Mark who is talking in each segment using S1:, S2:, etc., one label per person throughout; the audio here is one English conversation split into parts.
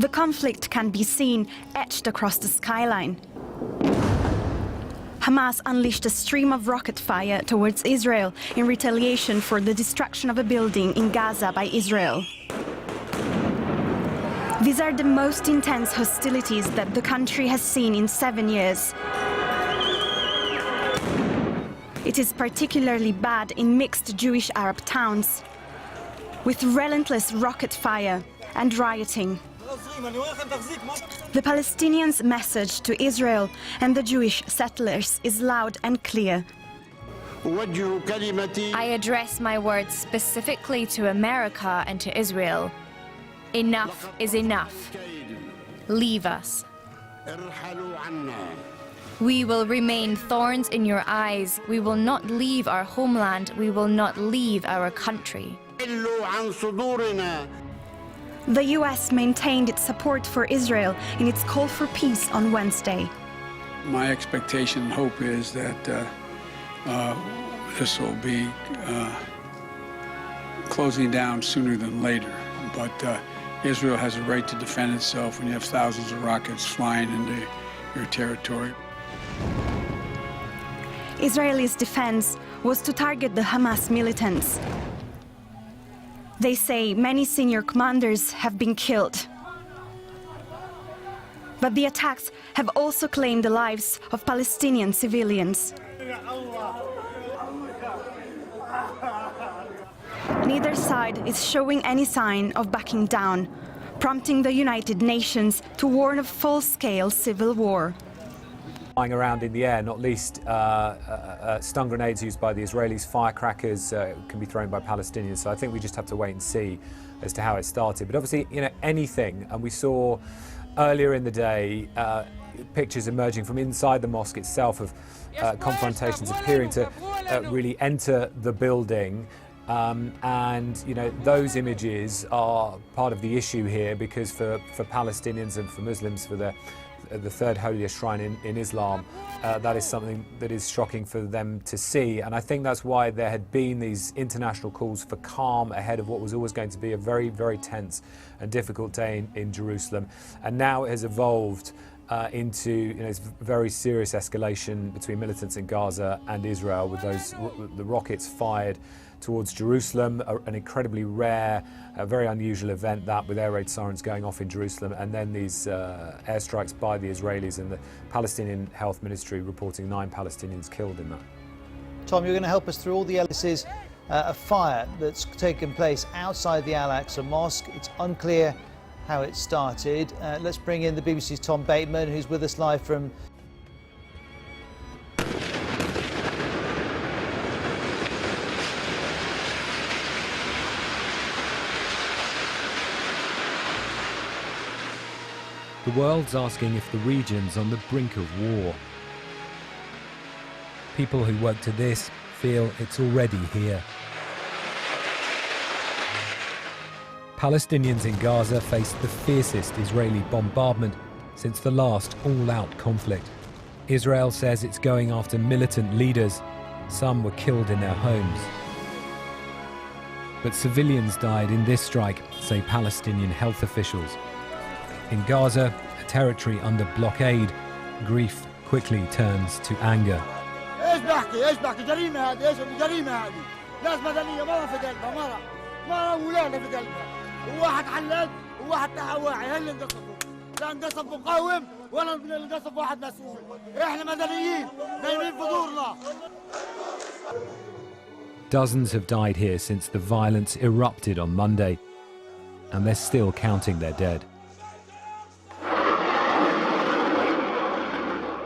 S1: The conflict can be seen etched across the skyline. Hamas unleashed a stream of rocket fire towards Israel in retaliation for the destruction of a building in Gaza by Israel. These are the most intense hostilities that the country has seen in 7 years. It is particularly bad in mixed Jewish-Arab towns, with relentless rocket fire and rioting. The Palestinians' message to Israel and the Jewish settlers is loud and clear.
S2: I address my words specifically to America and to Israel. Enough is enough. Leave us. We will remain thorns in your eyes. We will not leave our homeland. We will not leave our country.
S1: The US maintained its support for Israel in its call for peace on Wednesday.
S3: My expectation and hope is that this will be closing down sooner than later. But Israel has a right to defend itself when you have thousands of rockets flying into your territory.
S1: Israel's defense was to target the Hamas militants. They say many senior commanders have been killed. But the attacks have also claimed the lives of Palestinian civilians. Neither side is showing any sign of backing down, prompting the United Nations to warn of full-scale civil war.
S4: Flying around in the air, not least stun grenades used by the Israelis, firecrackers can be thrown by Palestinians. So I think we just have to wait and see as to how it started. But obviously, you know, anything, and we saw earlier in the day pictures emerging from inside the mosque itself of confrontations appearing to really enter the building. And you know, those images are part of the issue here, because for Palestinians and for Muslims, for the third holiest shrine in Islam, that is something that is shocking for them to see. And I think that's why there had been these international calls for calm ahead of what was always going to be a very, very tense and difficult day in Jerusalem. And now it has evolved into, you know, this very serious escalation between militants in Gaza and Israel, with the rockets fired towards Jerusalem, an incredibly rare, very unusual event, that with air raid sirens going off in Jerusalem, and then these airstrikes by the Israelis, and the Palestinian Health Ministry reporting 9 Palestinians killed in that.
S5: Tom, you're going to help us through all the elements. A fire that's taken place outside the Al-Aqsa Mosque. It's unclear how it started. Let's bring in the BBC's Tom Bateman, who's with us live from
S6: The world's asking if the region's on the brink of war. People who work to this feel it's already here. Palestinians in Gaza face the fiercest Israeli bombardment since the last all-out conflict. Israel says it's going after militant leaders. Some were killed in their homes. But civilians died in this strike, say Palestinian health officials. In Gaza, a territory under blockade, grief quickly turns to anger. Dozens have died here since the violence erupted on Monday, and they're still counting their dead.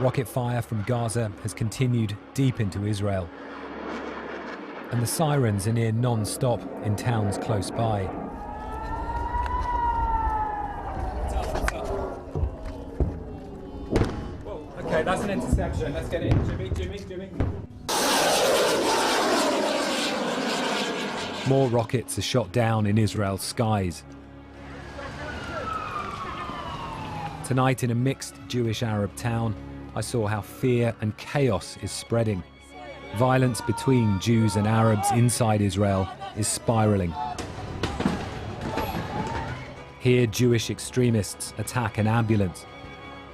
S6: Rocket fire from Gaza has continued deep into Israel, and the sirens are near non-stop in towns close by.
S4: Okay, that's an interception. Let's get in. Jimmy.
S6: More rockets are shot down in Israel's skies. Tonight, in a mixed Jewish-Arab town, I saw how fear and chaos is spreading. Violence between Jews and Arabs inside Israel is spiraling. Here, Jewish extremists attack an ambulance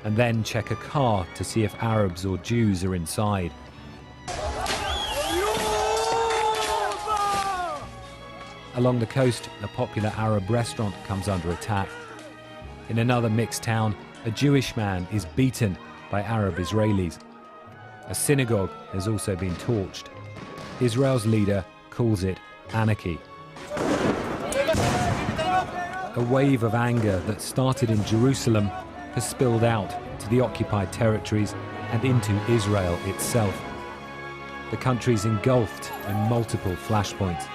S6: and then check a car to see if Arabs or Jews are inside. Along the coast, a popular Arab restaurant comes under attack. In another mixed town, a Jewish man is beaten by Arab Israelis. A synagogue has also been torched. Israel's leader calls it anarchy. A wave of anger that started in Jerusalem has spilled out to the occupied territories and into Israel itself. The country's engulfed in multiple flashpoints.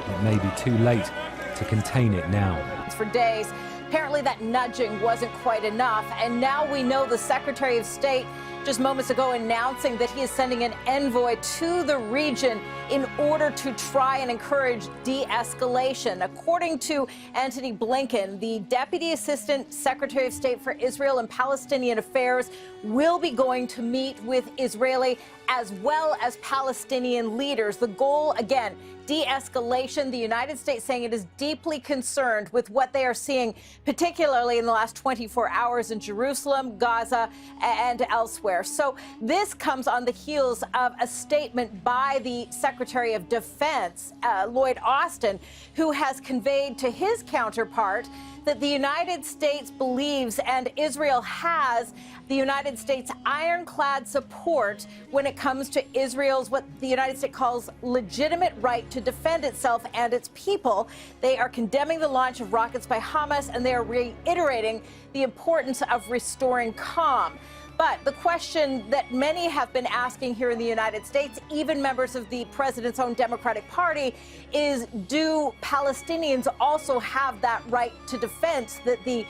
S6: It may be too late to contain it now.
S7: For days, apparently that nudging wasn't quite enough, and now we know the Secretary of State just moments ago announcing that he is sending an envoy to the region in order to try and encourage de-escalation. According to Antony Blinken, the Deputy Assistant Secretary of State for Israel and Palestinian Affairs will be going to meet with Israeli as well as Palestinian leaders. The goal, again, de-escalation. The United States saying it is deeply concerned with what they are seeing, particularly in the last 24 hours in Jerusalem, Gaza, and elsewhere. So this comes on the heels of a statement by the Secretary of Defense, Lloyd Austin, who has conveyed to his counterpart that the United States believes and Israel has the United States ironclad support when it comes to Israel's, what the United States calls, legitimate right to defend itself and its people. They are condemning the launch of rockets by Hamas, and they are reiterating the importance of restoring calm. But the question that many have been asking here in the United States, even members of the president's own Democratic Party, is do Palestinians also have that right to defense that the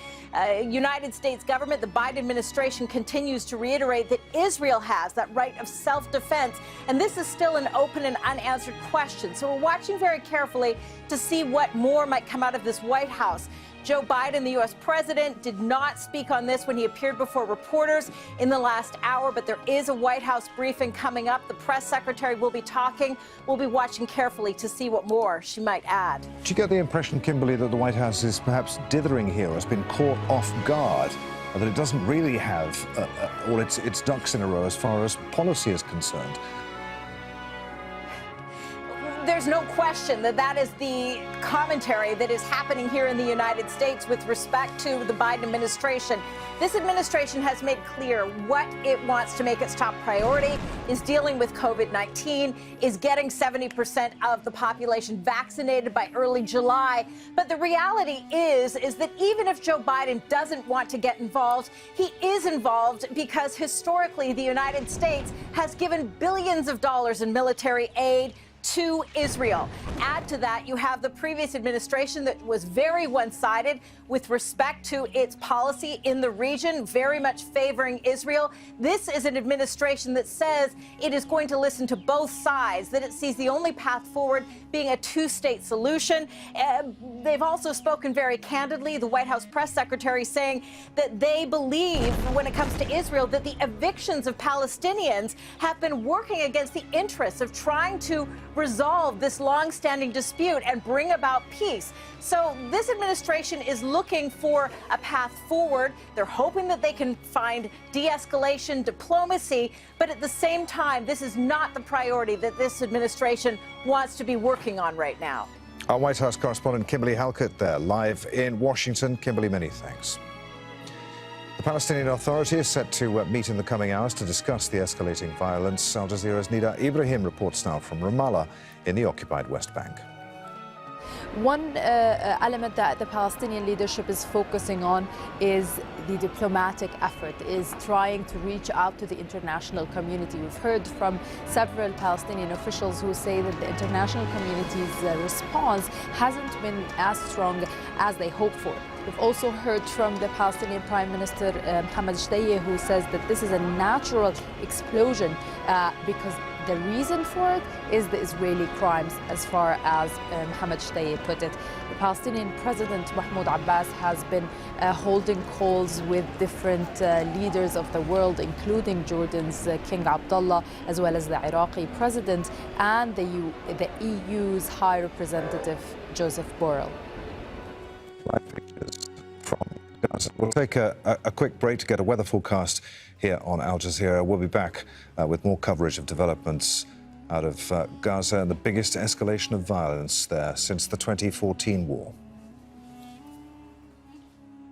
S7: United States government, the Biden administration, continues to reiterate that Israel has that right of self-defense. And this is still an open and unanswered question. So we're watching very carefully to see what more might come out of this White House. Joe Biden, the U.S. president, did not speak on this when he appeared before reporters in the last hour, but there is a White House briefing coming up. The press secretary will be talking. We'll be watching carefully to see what more she might add.
S8: Do you get the impression, Kimberly, that the White House is perhaps dithering here, has been caught off guard, and that it doesn't really have all its ducks in a row as far as policy is concerned?
S7: There's no question that that is the commentary that is happening here in the United States with respect to the Biden administration. This administration has made clear what it wants to make its top priority is dealing with COVID-19, is getting 70% of the population vaccinated by early July. But the reality is that even if Joe Biden doesn't want to get involved, he is involved because historically the United States has given billions of dollars in military aid to Israel. Add to that, you have the previous administration that was very one-sided with respect to its policy in the region, very much favoring Israel. This is an administration that says it is going to listen to both sides, that it sees the only path forward being a two-state solution. They've also spoken very candidly, the White House press secretary saying that they believe, when it comes to Israel, that the evictions of Palestinians have been working against the interests of trying to resolve this long-standing dispute and bring about peace. So this administration is looking for a path forward. They're hoping that they can find de-escalation, diplomacy, but at the same time, this is not the priority that this administration wants to be working on right now.
S8: Our White House correspondent Kimberly Halkett there, live in Washington. Kimberly, many thanks. The Palestinian Authority is set to meet in the coming hours to discuss the escalating violence. Al Jazeera's Nida Ibrahim reports now from Ramallah in the occupied West Bank.
S9: One element that the Palestinian leadership is focusing on is the diplomatic effort, is trying to reach out to the international community. We've heard from several Palestinian officials who say that the international community's response hasn't been as strong as they hoped for. We've also heard from the Palestinian Prime Minister Mohammed Shtayeh, who says that this is a natural explosion because the reason for it is the Israeli crimes, as far as Mohammed Shtayeh put it. The Palestinian President Mahmoud Abbas has been holding calls with different leaders of the world, including Jordan's King Abdullah, as well as the Iraqi president and the EU's High Representative Joseph Borrell.
S8: Live pictures Gaza. We'll take a quick break to get a weather forecast here on Al Jazeera. We'll be back with more coverage of developments out of Gaza and the biggest escalation of violence there since the 2014 war.